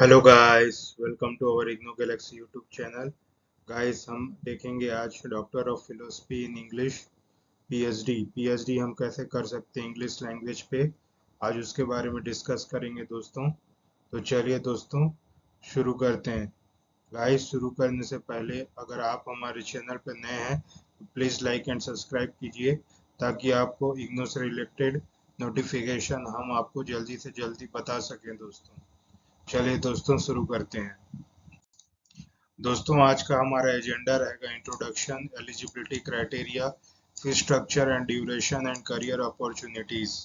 Hello guys, welcome to our IGNOU galaxy YouTube channel. Guys, हम देखेंगे आज doctor of philosophy in English PhD हम कैसे कर सकते हैं इंग्लिश लैंग्वेज पे। आज उसके बारे में डिस्कस करेंगे दोस्तों। तो चलिए दोस्तों, शुरू करते हैं। गाइस, शुरू करने से पहले अगर आप हमारे चैनल पर नए हैं तो प्लीज़ लाइक एंड सब्सक्राइब कीजिए, ताकि आपको इग्नो से रिलेटेड नोटिफिकेशन हम आपको जल्दी से जल्दी बता सकें दोस्तों। चलिए दोस्तों, शुरू करते हैं। दोस्तों, आज का हमारा एजेंडा रहेगा introduction, eligibility criteria, fees structure and duration and career opportunities.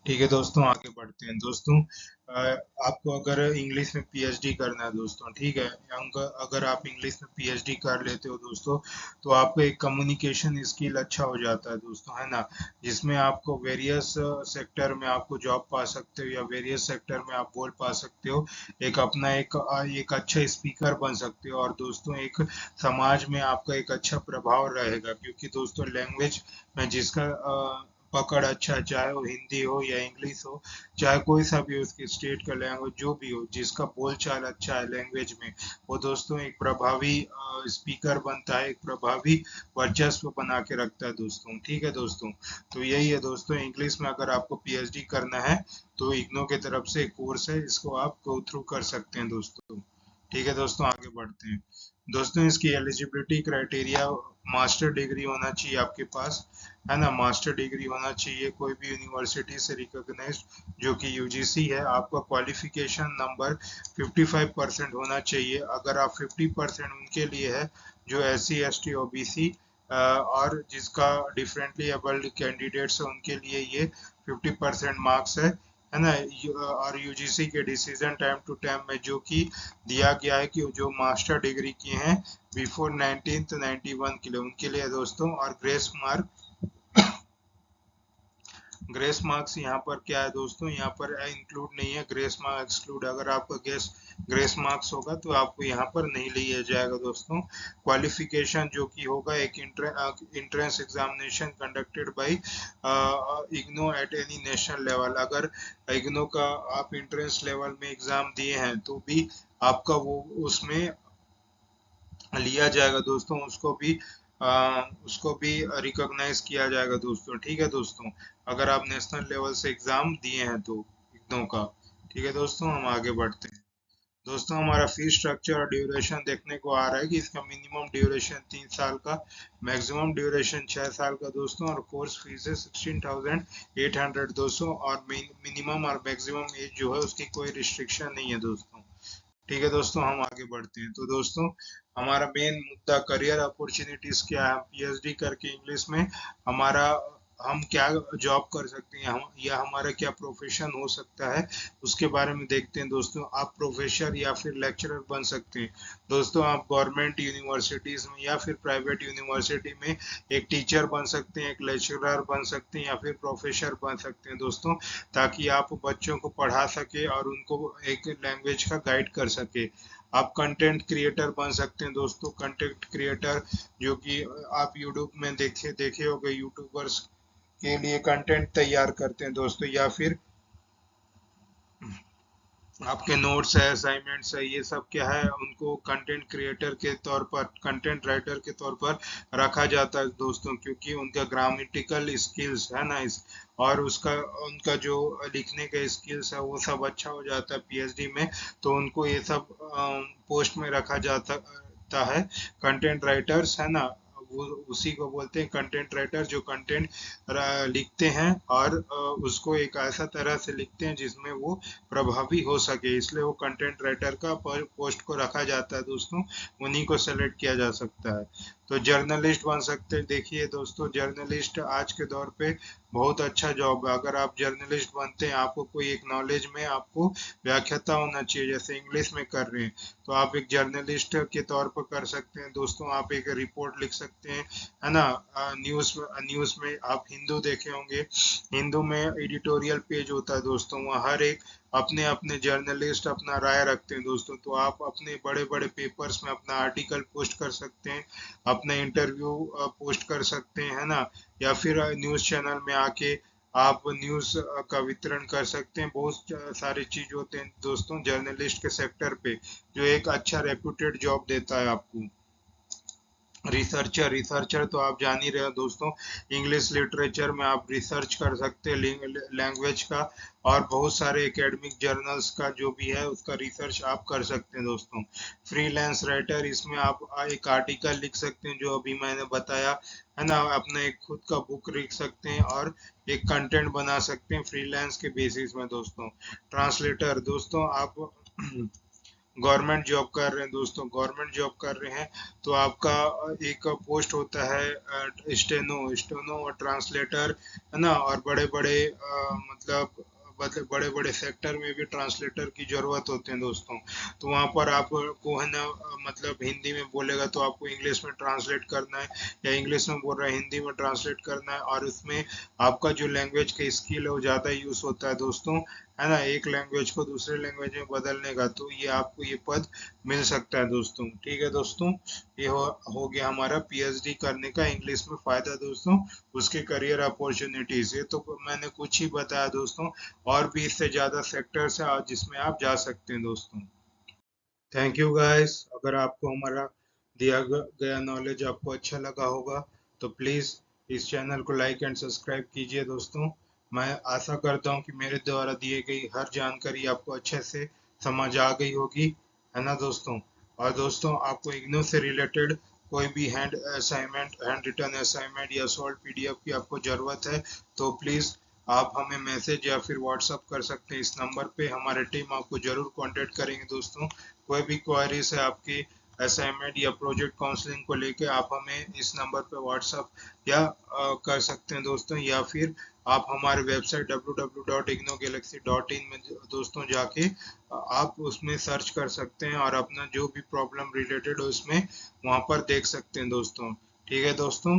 ठीक है दोस्तों, आगे बढ़ते हैं दोस्तों। आपको अगर इंग्लिश में पीएचडी करना है दोस्तों, ठीक है, अगर आप इंग्लिश में पीएचडी कर लेते हो दोस्तों, तो आपका एक कम्युनिकेशन स्किल अच्छा हो जाता है दोस्तों, है ना। जिसमें आपको वेरियस सेक्टर में आपको जॉब पा सकते हो, या वेरियस सेक्टर में आप बोल पा सकते हो। एक अपना एक अच्छा स्पीकर बन सकते हो, और दोस्तों एक समाज में आपका एक अच्छा प्रभाव रहेगा, क्योंकि दोस्तों लैंग्वेज में जिसका पकड़ अच्छा है, चाहे वो हिंदी हो या इंग्लिश हो, चाहे कोई सा भी उसकी स्टेट का लैंग्वेज जो भी हो, जिसका बोलचाल अच्छा है लैंग्वेज में, वो दोस्तों एक प्रभावी स्पीकर बनता है, एक प्रभावी वर्चस्व बना के रखता है दोस्तों। ठीक है दोस्तों, तो यही है दोस्तों। इंग्लिश में अगर आपको पीएचडी करना है तो इग्नो की तरफ से एक कोर्स है, इसको आप गो थ्रू कर सकते हैं दोस्तों। ठीक है दोस्तों, आगे बढ़ते हैं। दोस्तों, इसकी एलिजिबिलिटी क्राइटेरिया मास्टर डिग्री होना चाहिए आपके पास, है ना। मास्टर डिग्री होना चाहिए कोई भी यूनिवर्सिटी से रिकॉग्नाइज्ड, जो कि यूजीसी है। आपका क्वालिफिकेशन नंबर 55% होना चाहिए। अगर आप 50% उनके लिए है जो एससी एसटी ओबीसी और जिसका डिफरेंटली एबल्ड कैंडिडेट्स है, उनके लिए ये 50% मार्क्स है ना। और यूजीसी के डिसीजन टाइम टू टाइम में जो कि दिया गया है कि जो मास्टर डिग्री किए हैं बिफोर 1991 के लिए, उनके लिए दोस्तों। और ग्रेस मार्क्स यहाँ पर क्या है दोस्तों, यहाँ पर इंक्लूड नहीं है, ग्रेस मार्क्स एक्सक्लूड। अगर आपका ग्रेस मार्क्स होगा तो आपको यहाँ पर नहीं लिया जाएगा दोस्तों। क्वालिफिकेशन जो कि होगा एक entrance examination conducted by IGNOU at any national level. अगर इग्नो का आप इंट्रेंस लेवल में एग्जाम दिए हैं तो भी आपका वो उसमें लिया जाएगा दोस्तों। उसको भी रिकॉग्नाइज किया जाएगा दोस्तों। ठीक है दोस्तों, अगर आप नेशनल लेवल से एग्जाम दिए हैं तो इग्नो का। ठीक है दोस्तों, हम आगे बढ़ते हैं। दोस्तों, हमारा फीस स्ट्रक्चर और ड्यूरेशन देखने को आ रहा है कि इसका मिनिमम ड्यूरेशन 3 साल का, मैक्सिमम ड्यूरेशन 6 साल का दोस्तों। और कोर्स फीस है 16,800 दोस्तों। और मिनिमम और मैक्सिमम एज जो है उसकी कोई रिस्ट्रिक्शन नहीं है दोस्तों। ठीक है दोस्तों, हम आगे बढ़ते हैं। तो दोस्तों, हमारा मेन मुद्दा करियर अपॉर्चुनिटीज क्या है। पीएचडी करके इंग्लिश में हमारा हम क्या जॉब कर सकते हैं, हम या हमारा क्या प्रोफेशन हो सकता है, उसके बारे में देखते हैं दोस्तों। आप प्रोफेसर या फिर लेक्चरर बन सकते हैं दोस्तों। आप गवर्नमेंट यूनिवर्सिटीज में या फिर प्राइवेट यूनिवर्सिटी में एक टीचर बन सकते हैं, एक लेक्चरर बन सकते हैं, या फिर प्रोफेसर बन सकते हैं दोस्तों, ताकि आप बच्चों को पढ़ा सके और उनको एक लैंग्वेज का गाइड कर सके। आप कंटेंट क्रिएटर बन सकते हैं दोस्तों। कंटेंट क्रिएटर जो कि आप यूट्यूब में देखे देखे होंगे, यूट्यूबर्स के लिए कंटेंट तैयार करते हैं दोस्तों, या फिर आपके नोट्स है, असाइनमेंट्स है, ये सब क्या है, उनको कंटेंट क्रिएटर के तौर पर, कंटेंट राइटर के तौर पर रखा जाता है दोस्तों, क्योंकि उनका ग्रामेटिकल स्किल्स है ना, इस और उसका उनका जो लिखने का स्किल्स है वो सब अच्छा हो जाता है पीएचडी में। तो उनको ये सब पोस्ट में रखा जाता है। कंटेंट राइटर्स है ना, वो उसी को बोलते हैं कंटेंट राइटर, जो कंटेंट लिखते हैं और उसको एक ऐसा तरह से लिखते हैं जिसमें वो प्रभावी हो सके, इसलिए वो कंटेंट राइटर का पोस्ट को रखा जाता है दोस्तों। उन्हीं को सेलेक्ट किया जा सकता है। तो जर्नलिस्ट बन सकते हैं। देखिए दोस्तों, जर्नलिस्ट आज के दौर पे बहुत अच्छा जॉब है। अगर आप जर्नलिस्ट बनते हैं, आपको कोई एक नॉलेज में आपको व्याख्याता होना चाहिए, जैसे इंग्लिश में कर रहे हैं, तो आप एक जर्नलिस्ट के तौर पर कर सकते हैं दोस्तों। आप एक रिपोर्ट लिख सकते हैं, है ना। न्यूज़ में आप हिंदू देखे होंगे, हिंदू में एडिटोरियल पेज होता है दोस्तों, वहाँ हर एक अपने अपने जर्नलिस्ट अपना राय रखते हैं दोस्तों। तो आप अपने बड़े बड़े पेपर्स में अपना आर्टिकल पोस्ट कर सकते हैं, अपना इंटरव्यू पोस्ट कर सकते हैं, है ना। या फिर न्यूज़ चैनल में आके आप न्यूज़ का वितरण कर सकते हैं। बहुत सारे चीज होते हैं दोस्तों जर्नलिस्ट के सेक्टर पे, जो एक अच्छा रेप्यूटेड जॉब देता है आपको। रिसर्चर तो आप जान ही रहे हो दोस्तों, इंग्लिश लिटरेचर में आप रिसर्च कर सकते हैं लैंग्वेज का, और बहुत सारे एकेडमिक जर्नल्स का जो भी है उसका रिसर्च आप कर सकते हैं दोस्तों। फ्रीलांस राइटर, इसमें आप एक आर्टिकल लिख सकते हैं जो अभी मैंने बताया है ना, अपना एक खुद का बुक लिख सकते हैं और एक कंटेंट बना सकते हैं फ्रीलांस के बेसिस में दोस्तों। ट्रांसलेटर दोस्तों, आप गवर्नमेंट जॉब कर रहे हैं दोस्तों, गवर्नमेंट जॉब कर रहे हैं तो आपका एक पोस्ट होता है स्टेनो और ट्रांसलेटर, है ना, और बड़े बड़े मतलब बड़े बड़े सेक्टर में भी ट्रांसलेटर की जरूरत होते हैं दोस्तों। तो वहाँ पर आपको है ना, मतलब हिंदी में बोलेगा तो आपको इंग्लिश में ट्रांसलेट करना है, या इंग्लिश में बोल रहा है हिंदी में ट्रांसलेट करना है, और उसमें आपका जो लैंग्वेज का स्किल है वो ज़्यादा यूज होता है दोस्तों, है ना, एक लैंग्वेज को दूसरे लैंग्वेज में बदलने का। तो ये आपको ये पद मिल सकता है दोस्तों। ठीक है दोस्तों, ये हो गया हमारा पीएचडी करने का इंग्लिश में फायदा दोस्तों, उसके करियर अपॉर्चुनिटीज। ये तो मैंने कुछ ही बताया दोस्तों, और भी इससे ज्यादा सेक्टर्स है जिसमें आप जा सकते हैं दोस्तों। Thank you guys. अगर आपको हमारा दिया गया नॉलेज आपको अच्छा लगा होगा तो प्लीज़ इस चैनल को लाइक एंड सब्सक्राइब कीजिए दोस्तों। मैं आशा करता हूँ कि मेरे द्वारा दिए गई हर जानकारी आपको अच्छे से समझ आ गई होगी, है ना दोस्तों। और दोस्तों, आपको इग्नू से रिलेटेड कोई भी हैंड रिटन असाइनमेंट या सॉल्व पीडीएफ की आपको ज़रूरत है तो प्लीज़ आप हमें मैसेज या फिर व्हाट्सअप कर सकते हैं इस नंबर पे। हमारे टीम आपको जरूर कांटेक्ट करेंगे दोस्तों। कोई भी क्वारीज है आपकी असाइनमेंट या प्रोजेक्ट काउंसलिंग को लेके, आप हमें इस नंबर पे व्हाट्सअप या कर सकते हैं दोस्तों, या फिर आप हमारे वेबसाइट www.ignogalaxy.in में दोस्तों जाके आप उसमें सर्च कर सकते हैं और अपना जो भी प्रॉब्लम रिलेटेड हो उसमें वहाँ पर देख सकते हैं दोस्तों। ठीक है दोस्तों,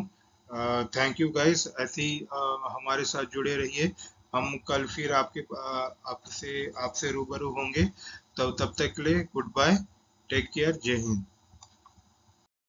थैंक यू गाइस, ऐसे ही हमारे साथ जुड़े रहिए। हम कल फिर आपसे रूबरू होंगे। तो तब तक के लिए गुड बाय, टेक केयर, जय हिंद।